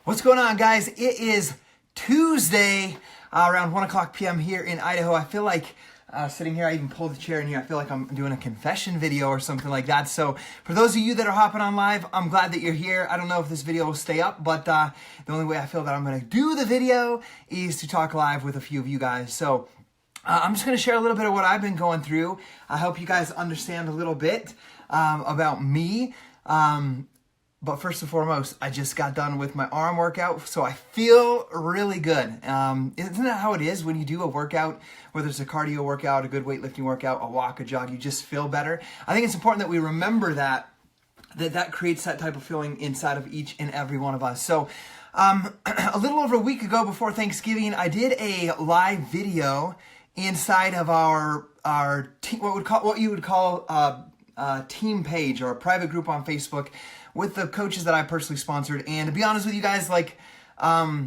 What's going on, guys? It is Tuesday, around 1 o'clock p.m. here in Idaho. I feel like sitting here, I even pulled the chair in here. I feel like I'm doing a confession video or something like that. So for those of you that are hopping on live, I'm glad that you're here. I don't know if this video will stay up, but the only way I feel that I'm going to do the video is to talk live with a few of you guys. So I'm just going to share a little bit of what I've been going through. I hope you guys understand a little bit about me. But first and foremost, I just got done with my arm workout, so I feel really good. Isn't that how it is when you do a workout, whether it's a cardio workout, a good weightlifting workout, a walk, a jog, you just feel better? I think it's important that we remember that creates that type of feeling inside of each and every one of us. So a little over a week ago before Thanksgiving, I did a live video inside of our what you would call a team page or a private group on Facebook with the coaches that I personally sponsored. And to be honest with you guys, like, I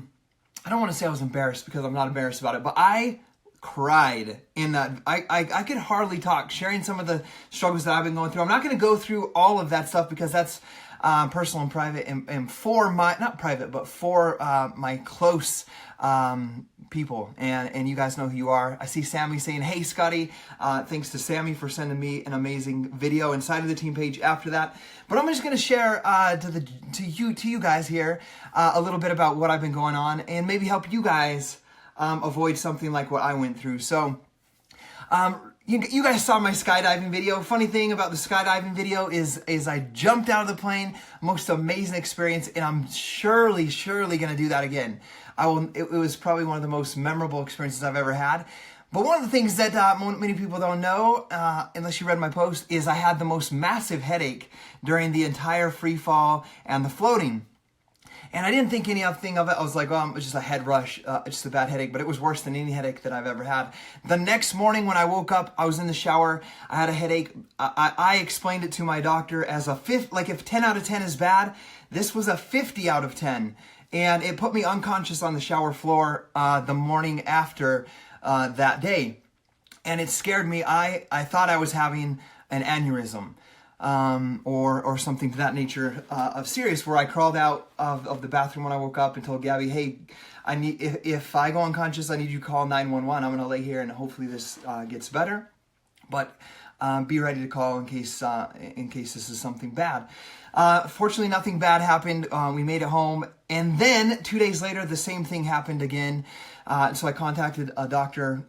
don't want to say I was embarrassed because I'm not embarrassed about it, but I cried in that. I could hardly talk, sharing some of the struggles that I've been going through. I'm not going to go through all of that stuff because that's personal and private, and for my, not private, but for my close people, and you guys know who you are. I see Sammy saying, "Hey, Scotty." Thanks to Sammy for sending me an amazing video inside of the team page after that. But I'm just going to share to you guys here a little bit about what I've been going on, and maybe help you guys avoid something like what I went through. So, you guys saw my skydiving video. Funny thing about the skydiving video is I jumped out of the plane, most amazing experience, and I'm surely going to do that again. It was probably one of the most memorable experiences I've ever had. But one of the things that many people don't know, unless you read my post, is I had the most massive headache during the entire free fall and the floating. And I didn't think anything of it. I was like, oh, it's just a head rush, it's just a bad headache. But it was worse than any headache that I've ever had. The next morning when I woke up, I was in the shower. I had a headache. I explained it to my doctor as a like if 10 out of 10 is bad, this was a 50 out of 10. And it put me unconscious on the shower floor the morning after that day. And it scared me. I thought I was having an aneurysm. Or something to that nature of serious, where I crawled out of the bathroom when I woke up and told Gabby, "Hey, if I go unconscious, I need you to call 911. I'm gonna lay here and hopefully this gets better, but be ready to call in case this is something bad." Fortunately, nothing bad happened. We made it home, and then 2 days later, the same thing happened again. So I contacted a doctor.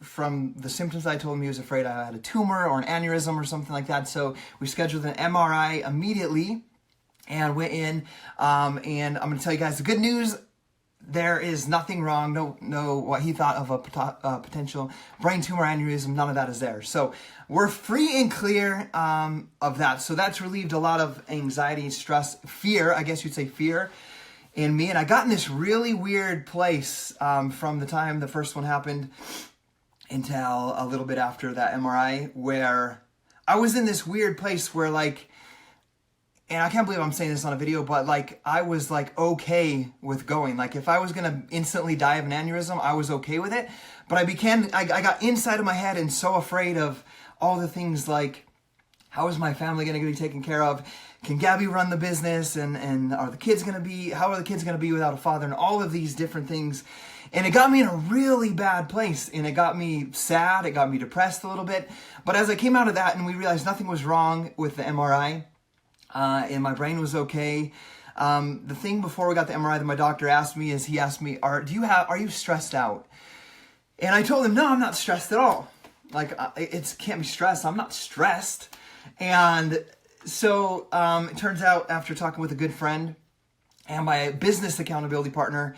From the symptoms I told him, he was afraid I had a tumor or an aneurysm or something like that. So we scheduled an MRI immediately and went in. And I'm going to tell you guys the good news. There is nothing wrong. No, what he thought of a potential brain tumor, aneurysm, none of that is there. So we're free and clear of that. So that's relieved a lot of anxiety, stress, fear. I guess you'd say fear in me. And I got in this really weird place from the time the first one happened until a little bit after that MRI, where I was in this weird place where, like, and I can't believe I'm saying this on a video, but like I was like okay with going. Like if I was gonna instantly die of an aneurysm, I was okay with it. But I got inside of my head and so afraid of all the things like, how is my family gonna be taken care of? Can Gabby run the business? And how are the kids gonna be without a father? And all of these different things. And it got me in a really bad place, and it got me sad, it got me depressed a little bit. But as I came out of that and we realized nothing was wrong with the MRI, and my brain was okay, the thing before we got the MRI that my doctor asked me is, he asked me, are you stressed out? And I told him, no, I'm not stressed at all. Like, it can't be stressed, I'm not stressed. And so it turns out, after talking with a good friend and my business accountability partner,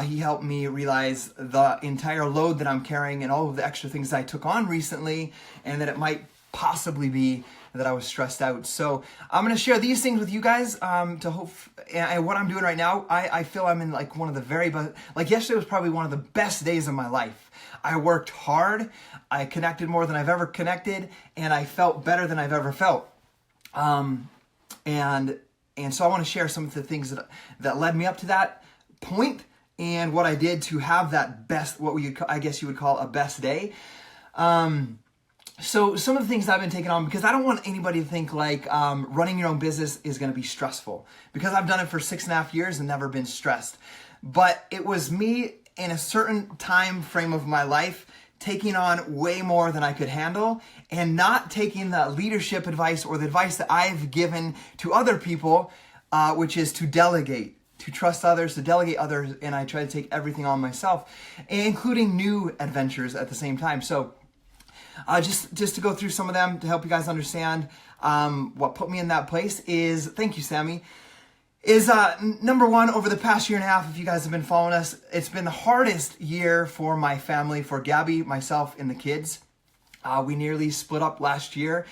he helped me realize the entire load that I'm carrying and all of the extra things that I took on recently, and that it might possibly be that I was stressed out. So I'm going to share these things with you guys to hope, and what I'm doing right now, I feel I'm in like one of the very best, like yesterday was probably one of the best days of my life. I worked hard, I connected more than I've ever connected, and I felt better than I've ever felt. And so I want to share some of the things that led me up to that point, and what I did to have that best, I guess you would call a best day. So some of the things I've been taking on, because I don't want anybody to think like running your own business is going to be stressful, because I've done it for 6.5 years and never been stressed. But it was me in a certain time frame of my life taking on way more than I could handle, and not taking the leadership advice or the advice that I've given to other people, which is to delegate, to trust others, to delegate others, and I try to take everything on myself, including new adventures at the same time. So just to go through some of them to help you guys understand what put me in that place is, thank you, Sammy, is number one, over the past year and a half, if you guys have been following us, it's been the hardest year for my family, for Gabby, myself, and the kids. We nearly split up last year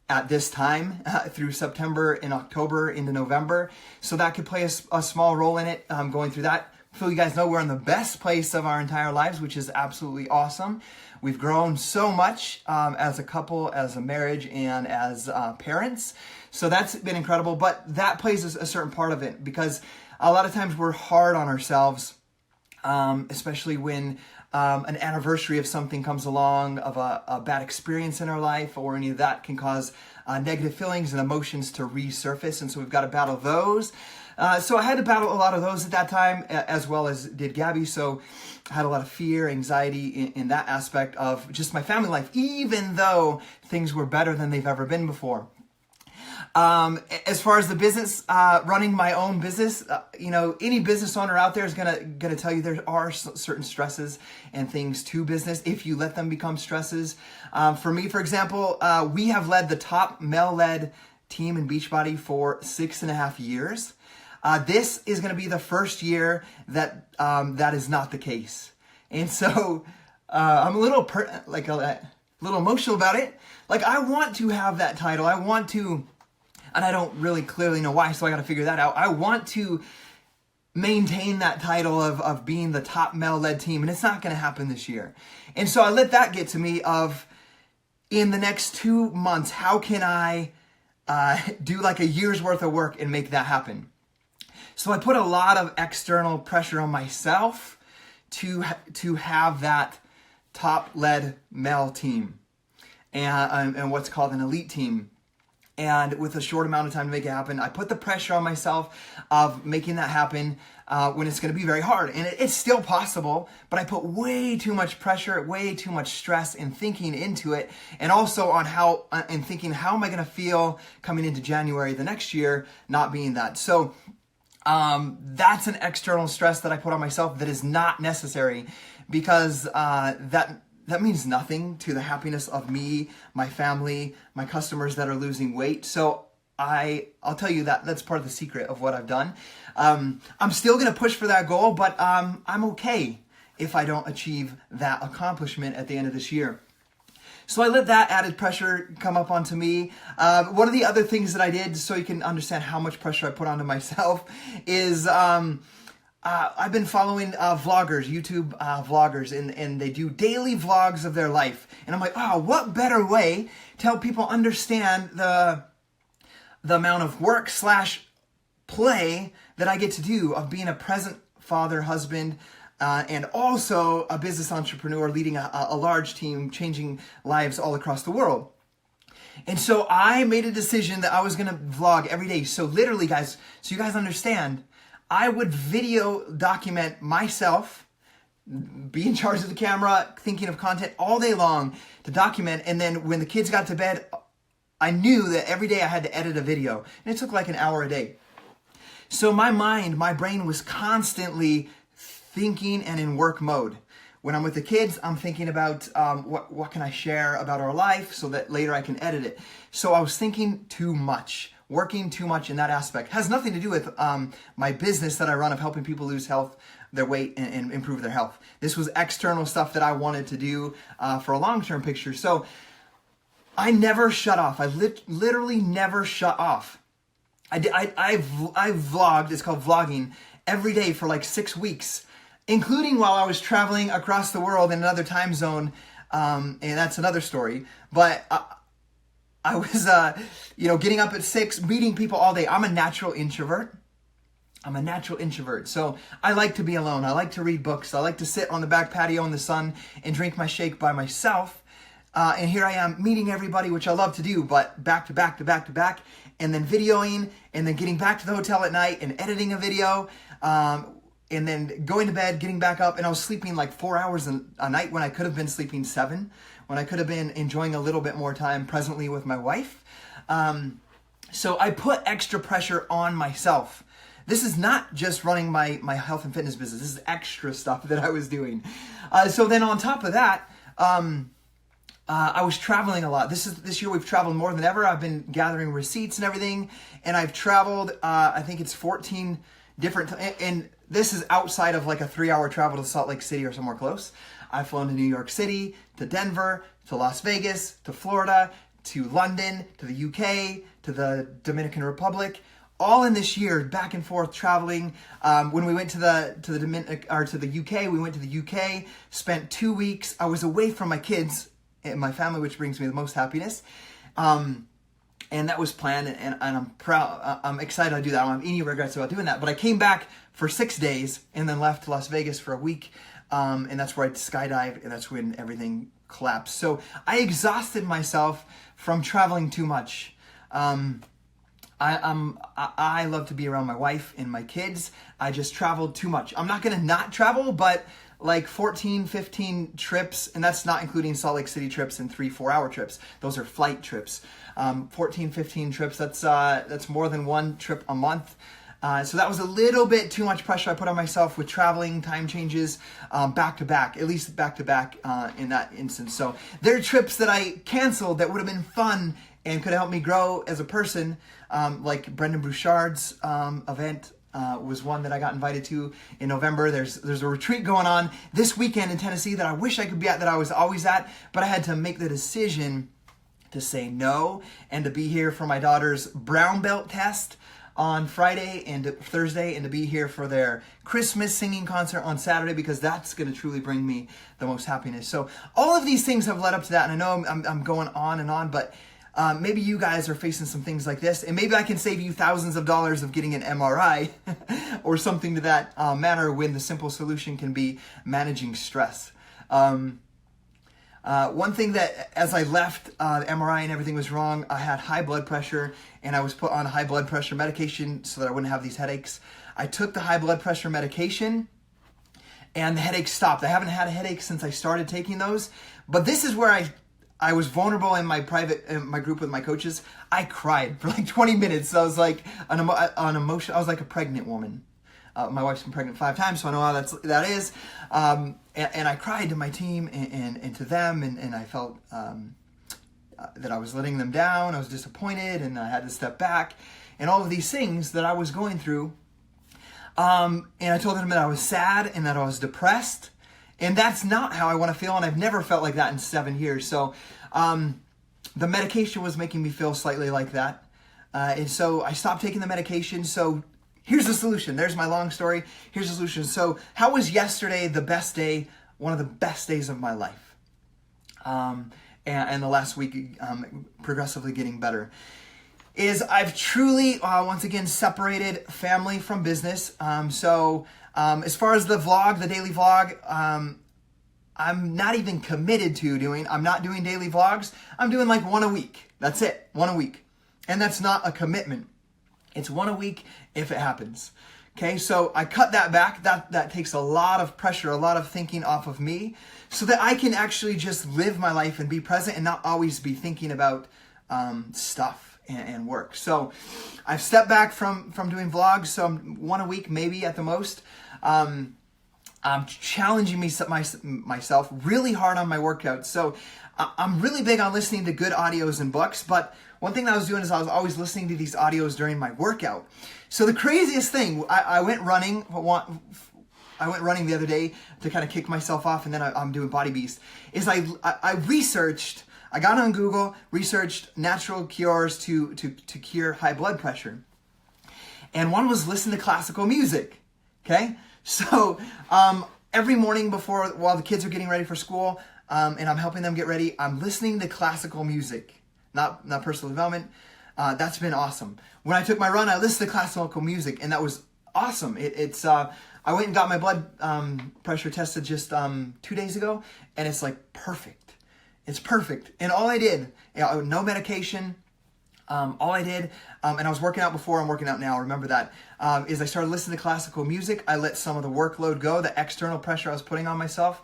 at this time through September and October into November. So that could play a small role in it, going through that. So you guys know we're in the best place of our entire lives, which is absolutely awesome. We've grown so much as a couple, as a marriage, and as parents. So that's been incredible. But that plays a certain part of it, because a lot of times we're hard on ourselves, especially when an anniversary of something comes along, of a bad experience in our life, or any of that can cause negative feelings and emotions to resurface. And so we've got to battle those. So I had to battle a lot of those at that time, as well as did Gabby. So I had a lot of fear, anxiety in that aspect of just my family life, even though things were better than they've ever been before. As far as the business, running my own business, any business owner out there is gonna tell you there are certain stresses and things to business if you let them become stresses. For me, for example, we have led the top male-led team in Beachbody for 6.5 years. This is going to be the first year that that is not the case, and so I'm a little emotional about it. Like, I want to have that title. I want to, and I don't really clearly know why, so I got to figure that out. I want to maintain that title of being the top male-led team, and it's not going to happen this year. And so I let that get to me of, in the next 2 months, how can I do like a year's worth of work and make that happen? So I put a lot of external pressure on myself to have that top-led male team and what's called an elite team. And with a short amount of time to make it happen, I put the pressure on myself of making that happen when it's going to be very hard. And it's still possible, but I put way too much pressure, way too much stress and thinking into it. And also on how am I going to feel coming into January the next year, not being that. So that's an external stress that I put on myself that is not necessary, because that means nothing to the happiness of me, my family, my customers that are losing weight. So I'll tell you that's part of the secret of what I've done. I'm still going to push for that goal, but I'm okay if I don't achieve that accomplishment at the end of this year. So I let that added pressure come up onto me. One of the other things that I did, so you can understand how much pressure I put onto myself, is I've been following vloggers, YouTube vloggers, and they do daily vlogs of their life. And I'm like, what better way to help people understand the amount of work / play that I get to do of being a present father, husband, and also a business entrepreneur leading a large team, changing lives all across the world. And so I made a decision that I was going to vlog every day. So literally, guys, so you guys understand, I would video document myself, be in charge of the camera, thinking of content all day long to document. And then when the kids got to bed, I knew that every day I had to edit a video. And it took like an hour a day. So my brain was constantly thinking and in work mode. When I'm with the kids, I'm thinking about what can I share about our life so that later I can edit it. So I was thinking too much, working too much in that aspect. It has nothing to do with my business that I run of helping people lose their weight and improve their health. This was external stuff that I wanted to do for a long-term picture. So I never shut off. I literally never shut off. I vlogged, it's called vlogging, every day for like 6 weeks, including while I was traveling across the world in another time zone, and that's another story. But I was, getting up at 6, meeting people all day. I'm a natural introvert. So I like to be alone. I like to read books. I like to sit on the back patio in the sun and drink my shake by myself. And here I am meeting everybody, which I love to do, but back to back to back to back, and then videoing, and then getting back to the hotel at night and editing a video, and then going to bed, getting back up, and I was sleeping like 4 hours a night when I could have been sleeping 7, when I could have been enjoying a little bit more time presently with my wife. So I put extra pressure on myself. This is not just running my health and fitness business. This is extra stuff that I was doing. So then on top of that, I was traveling a lot. This year we've traveled more than ever. I've been gathering receipts and everything, and I've traveled, I think it's 14 different, and this is outside of like a 3-hour travel to Salt Lake City or somewhere close. I've flown to New York City, to Denver, to Las Vegas, to Florida, to London, to the UK, to the Dominican Republic, all in this year, back and forth traveling. When we went to the UK, we went to the UK, spent 2 weeks. I was away from my kids and my family, which brings me the most happiness. And that was planned, and I'm proud. I'm excited to do that. I don't have any regrets about doing that. But I came back for 6 days and then left to Las Vegas for a week. And that's where I skydived, and that's when everything collapsed. So I exhausted myself from traveling too much. I love to be around my wife and my kids. I just traveled too much. I'm not going to not travel, but like 14, 15 trips, and that's not including Salt Lake City trips and 3-4 hour trips. Those are flight trips. 14, 15 trips, that's more than one trip a month. So that was a little bit too much pressure I put on myself with traveling, time changes, back to back, at least back to back in that instance. So there are trips that I canceled that would have been fun and could have helped me grow as a person, like Brendan Bouchard's event was one that I got invited to in November. There's a retreat going on this weekend in Tennessee that I wish I could be at, that I was always at, but I had to make the decision to say no and to be here for my daughter's brown belt test on Friday and Thursday, and to be here for their Christmas singing concert on Saturday, because that's going to truly bring me the most happiness. So all of these things have led up to that, and I know I'm going on, but maybe you guys are facing some things like this, and maybe I can save you thousands of dollars of getting an MRI or something to that manner, when the simple solution can be managing stress. One thing that, as I left, the MRI and everything was wrong. I had high blood pressure, and I was put on high blood pressure medication so that I wouldn't have these headaches. I took the high blood pressure medication, and the headaches stopped. I haven't had a headache since I started taking those, but this is where I was vulnerable in my group with my coaches. I cried for like 20 minutes. I was like an emotion. I was like a pregnant woman. My wife's been pregnant 5 times, so I know how that is. And I cried to my team and to them, and I felt that I was letting them down. I was disappointed, and I had to step back, and all of these things that I was going through. And I told them that I was sad and that I was depressed, and that's not how I want to feel, and I've never felt like that in 7 years. So the medication was making me feel slightly like that, and so I stopped taking the medication. So here's the solution. There's my long story. Here's the solution. So how was yesterday the best day, one of the best days of my life? And the last week, progressively getting better, is I've truly, once again, separated family from business. So as far as the vlog, the daily vlog, I'm not even committed to doing. I'm not doing daily vlogs. I'm doing like one a week. That's it, one a week. And that's not a commitment. It's one a week if it happens. Okay, so I cut that back. That takes a lot of pressure, a lot of thinking off of me, so that I can actually just live my life and be present and not always be thinking about stuff and work. So I've stepped back from doing vlogs, so I'm one a week maybe at the most. I'm challenging myself really hard on my workouts. So I'm really big on listening to good audios and books, but one thing that I was doing is I was always listening to these audios during my workout. So the craziest thing, I went running. I went running the other day to kind of kick myself off, and then I'm doing Body Beast. Is I researched. I got on Google, researched natural cures to cure high blood pressure, and one was listen to classical music. Okay, so every morning while the kids are getting ready for school, and I'm helping them get ready, I'm listening to classical music. Not personal development. That's been awesome. When I took my run, I listened to classical music, and that was awesome. I went and got my blood pressure tested just 2 days ago, and it's like perfect. It's perfect. And all I did, no medication, all I did, and I was working out before, I'm working out now, remember that, is I started listening to classical music. I let some of the workload go, the external pressure I was putting on myself,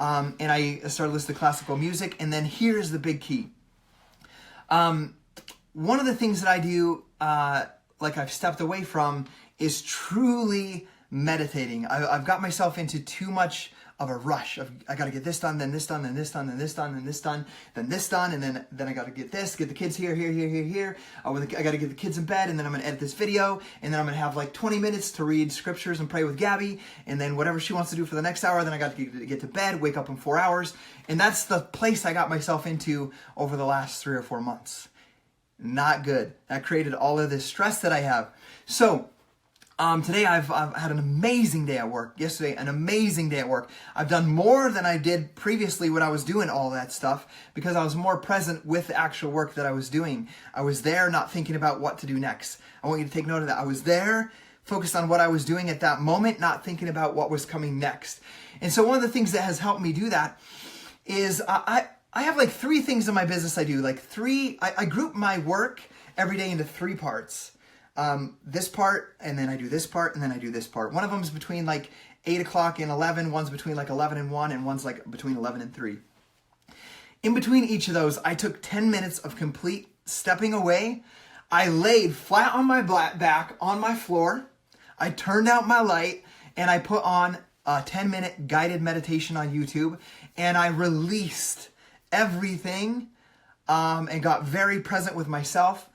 and I started listening to classical music. And then here's the big key. One of the things that I do, like I've stepped away from, is truly meditating. I've got myself into too much of a rush of, I got to get this done, then this done, then this done, then this done, then this done, then this done, and then I got to get this, get the kids here. I got to get the kids in bed, and then I'm going to edit this video, and then I'm going to have like 20 minutes to read scriptures and pray with Gabby, and then whatever she wants to do for the next hour, then I got to get to bed, wake up in 4 hours, and that's the place I got myself into over the last 3 or 4 months. Not good. That created all of this stress that I have. So, today I've had an amazing day at work. Yesterday, an amazing day at work. I've done more than I did previously when I was doing all that stuff because I was more present with the actual work that I was doing. I was there not thinking about what to do next. I want you to take note of that. I was there focused on what I was doing at that moment, not thinking about what was coming next. And so one of the things that has helped me do that is I have like 3 things in my business I do. I group my work every day into 3 parts. This part, and then I do this part, and then I do this part. One of them is between like 8 o'clock and 11, one's between like 11 and 1, and one's like between 11 and 3. In between each of those, I took 10 minutes of complete stepping away. I laid flat on my back on my floor. I turned out my light, and I put on a 10-minute guided meditation on YouTube, and I released everything, and got very present with myself.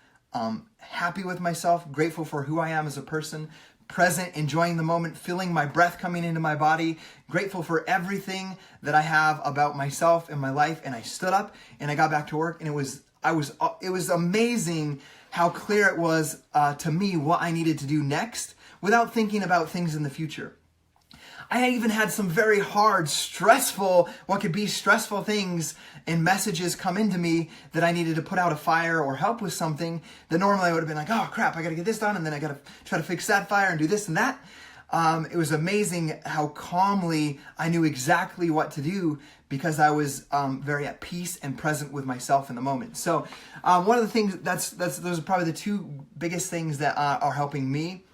Happy with myself, grateful for who I am as a person, present, enjoying the moment, feeling my breath coming into my body, grateful for everything that I have about myself and my life. And I stood up and I got back to work, and it was amazing how clear it was to me what I needed to do next without thinking about things in the future. I even had some very hard, what could be stressful things and messages come into me that I needed to put out a fire or help with something that normally I would have been like, oh crap, I got to get this done, and then I got to try to fix that fire and do this and that. It was amazing how calmly I knew exactly what to do because I was very at peace and present with myself in the moment. So one of the things, those are probably the 2 biggest things that are helping me.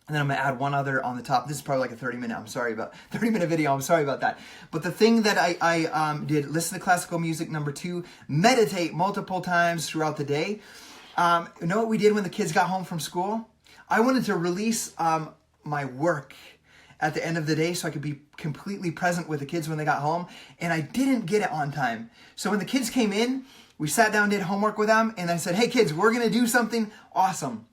And then I'm going to add one other on the top. This is probably like a 30-minute video. I'm sorry about that. But the thing that I did, listen to classical music. Number 2, meditate multiple times throughout the day. You know what we did when the kids got home from school? I wanted to release my work at the end of the day so I could be completely present with the kids when they got home. And I didn't get it on time. So when the kids came in, we sat down, did homework with them. And I said, hey kids, we're going to do something awesome.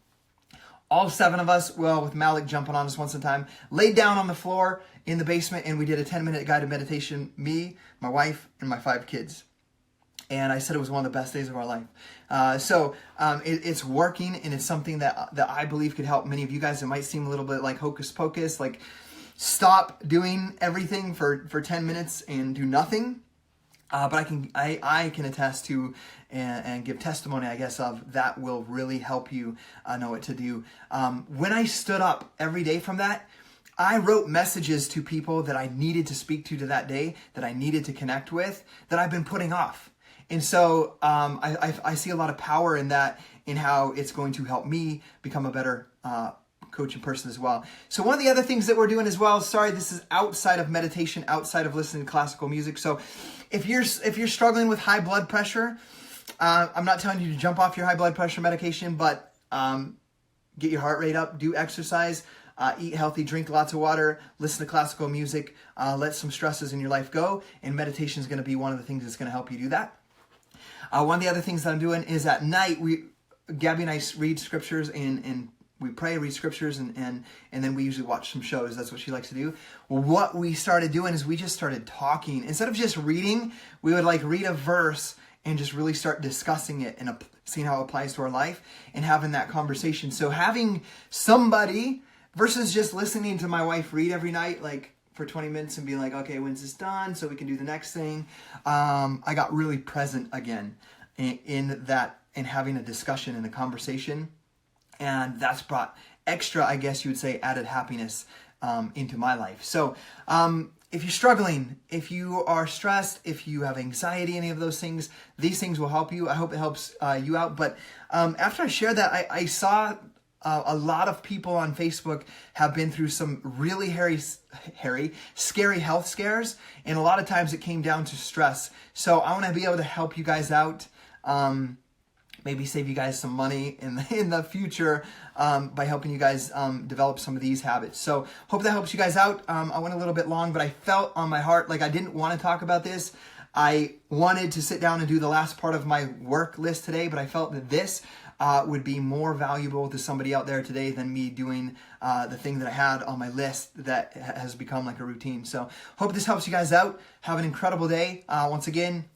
All 7 of us, well, with Malik jumping on us once in time, laid down on the floor in the basement, and we did a 10-minute guided meditation, me, my wife, and my 5 kids. And I said it was one of the best days of our life. It's working, and it's something that I believe could help many of you guys. It might seem a little bit like hocus pocus, like stop doing everything for 10 minutes and do nothing. But I can attest to and give testimony, I guess, of that will really help you know what to do. When I stood up every day from that, I wrote messages to people that I needed to speak to that day, that I needed to connect with, that I've been putting off. And so I see a lot of power in that, in how it's going to help me become a better coaching person as well. So one of the other things that we're doing as well, sorry, this is outside of meditation, outside of listening to classical music. So if you're struggling with high blood pressure, I'm not telling you to jump off your high blood pressure medication, but get your heart rate up, do exercise, eat healthy, drink lots of water, listen to classical music, let some stresses in your life go, and meditation is going to be one of the things that's going to help you do that. One of the other things that I'm doing is at night, Gabby and I read scriptures and we pray, read scriptures, and then we usually watch some shows. That's what she likes to do. Well, what we started doing is we just started talking. Instead of just reading, we would like read a verse and just really start discussing it and seeing how it applies to our life and having that conversation. So having somebody versus just listening to my wife read every night, like for 20 minutes and being like, okay, when's this done? So we can do the next thing. I got really present again in that, in having a discussion and a conversation. And that's brought extra, I guess you would say, added happiness into my life. So if you're struggling, if you are stressed, if you have anxiety, any of those things, these things will help you. I hope it helps you out. But after I shared that, I saw a lot of people on Facebook have been through some really scary health scares. And a lot of times it came down to stress. So I want to be able to help you guys out. Maybe save you guys some money in the future by helping you guys develop some of these habits. So hope that helps you guys out. I went a little bit long, but I felt on my heart like I didn't want to talk about this. I wanted to sit down and do the last part of my work list today, but I felt that this would be more valuable to somebody out there today than me doing the thing that I had on my list that has become like a routine. So hope this helps you guys out. Have an incredible day. Once again,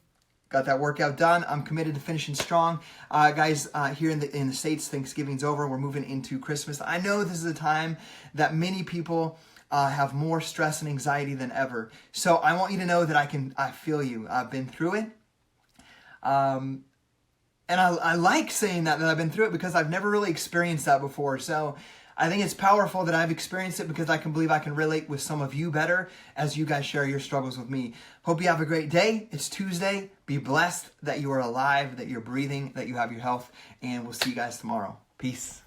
got that workout done. I'm committed to finishing strong. Guys, here in the States, Thanksgiving's over. We're moving into Christmas. I know this is a time that many people have more stress and anxiety than ever. So I want you to know that I feel you. I've been through it. And I like saying that I've been through it because I've never really experienced that before. So I think it's powerful that I've experienced it because I can believe I can relate with some of you better as you guys share your struggles with me. Hope you have a great day. It's Tuesday. Be blessed that you are alive, that you're breathing, that you have your health, and we'll see you guys tomorrow. Peace.